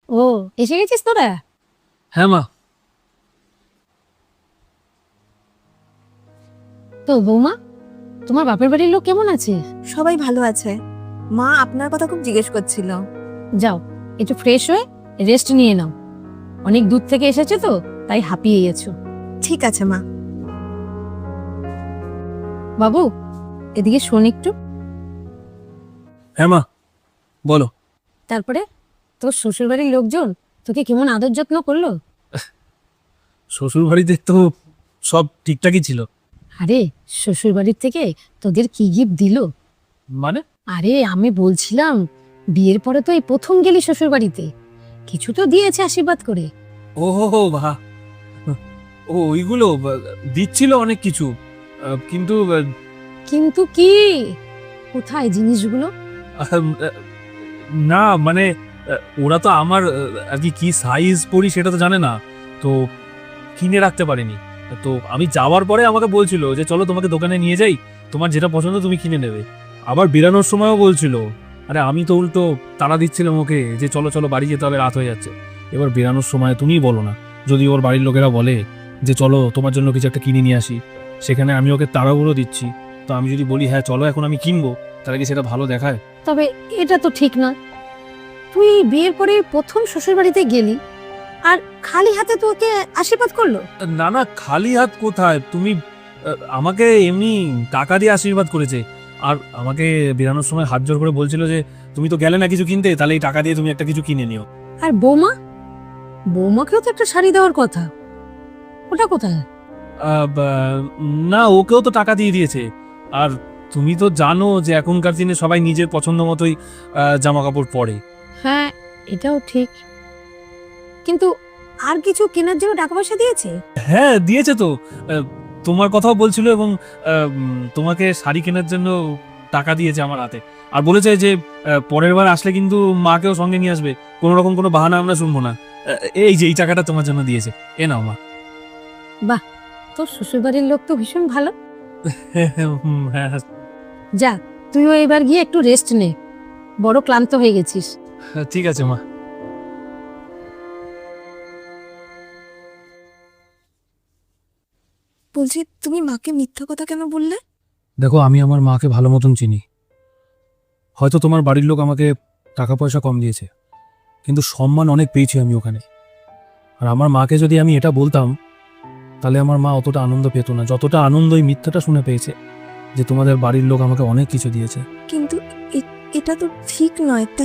ও, এসে গেছিস তোরা? হ্যাঁ মা। তো বৌমা, তোমার বাপের বাড়ির লোক কেমন আছে? সবাই ভালো আছে। মা আপনার কথা খুব জিজ্ঞেস করছিল। যাও, একটু ফ্রেশ হয়ে রেস্ট নিয়ে নাও। অনেক দূর থেকে এসেছো তো, তাই হাঁপিয়ে গেছো। ঠিক আছে মা। বাবু, এদিকে শোন একটু। হ্যাঁ মা, বলো। তারপরে তোর শ্বশুর বাড়ির লোকজন তোকে কেমন আদর যত্ন করলো? শ্বশুর বাড়িতে তো সব ঠিকঠাকই ছিল। আরে, শ্বশুর বাড়ির থেকে তোদের কি গিফট দিল? মানে? আরে আমি বলছিলাম, বিয়ের পরে তো এই প্রথম গেলি শ্বশুর বাড়িতে, কিছু তো দিয়েছে আশীর্বাদ করে। ও হো ভা, ও ওইগুলো দিচ্ছিল অনেক কিছু, কিন্তু কিন্তু কি? কোথায় জিনিসগুলো? না মানে ওরা তো আমার আর কি কি সাইজ পরি সেটা তো জানে না, তো কিনে রাখতে পারেনি। তো আমি যাওয়ার পরে আমাকে বলছিল যে চলো তোমাকে দোকানে নিয়ে যাই, তোমার যেটা পছন্দ তুমি কিনে নেবে। আবার বেরানোর সময়ও বলছিল। আরে আমি তো উল্টো তাড়া দিচ্ছিলাম ওকে যে চলো চলো বাড়ি যেতে হবে, রাত হয়ে যাচ্ছে। এবার বেরানোর সময় তুমিই বলো না, যদি ওর বাড়ির লোকেরা বলে যে চলো তোমার জন্য কিছু একটা কিনে নিয়ে আসি, সেখানে আমি ওকে তাড়াহুড়ো দিচ্ছি। তো আমি যদি বলি হ্যাঁ চলো এখন আমি কিনবো, তাহলে কি সেটা ভালো দেখায়? তবে এটা তো ঠিক না, তুই বিয়ের পরে প্রথম শ্বশুর বাড়িতে গেলি আর খালি হাতে তোকে আশীর্বাদ করলো? না না, খালি হাত কোথায়, তুমি আমাকে এমনি টাকা দিয়ে আশীর্বাদ করেছে। আর আমাকে বেরানোর সময় হাত জোর করে বলছিল যে তুমি তো গেলে না কিছু কিনতে, তাহলে এই টাকা দিয়ে তুমি একটা কিছু কিনে নিও। আর বৌমা, বৌমাকেও তো একটা শাড়ি দেওয়ার কথা, ওটা কোথায়? না, ওকেও তো টাকা দিয়ে দিয়েছে। আর তুমি তো জানো যে এখনকার দিনে সবাই নিজের পছন্দ মতোই জামা কাপড় পরে। হ্যাঁ, এটাও ঠিক, কিন্তু আর কিছু কেনার জন্য টাকা পয়সা দিয়েছে? হ্যাঁ দিয়েছে তো, তোমার কথাও বলছিল এবং তোমাকে শাড়ি কেনার জন্য টাকা দিয়েছে আমার হাতে। আর বলেছে যে পরের বার আসলে কিন্তু মাকেও সঙ্গে নিয়ে আসবে, কোনো রকম কোনো বাহানা আমরা শুনবো না। এই যে এই টাকাটা তোমার জন্য দিয়েছে, এ নাও মা। বাহ, তোর শ্বশুর বাড়ির লোক তো ভীষণ ভালো। হ্যাঁ, যা, তুইও এবার গিয়ে একটু রেস্ট নে, বড় ক্লান্ত হয়ে গেছিস। ঠিক আছে মা। বলছি, তুমি মাকে মিথ্যা কথা কেন বললে? দেখো, আমি আমার মাকে ভালো মতন চিনি। হয়তো তোমার বাড়ির লোক আমাকে টাকা পয়সা কম দিয়েছে, কিন্তু সম্মান অনেক পেয়েছি আমি ওখানে। আর আমার মাকে যদি আমি এটা বলতাম, তাহলে আমার মা অতটা আনন্দ পেত না যতটা আনন্দ এই মিথ্যাটা শুনে পেয়েছে যে তোমাদের বাড়ির লোক আমাকে অনেক কিছু দিয়েছে। কিন্তু এটা তো ঠিক নয়, তাই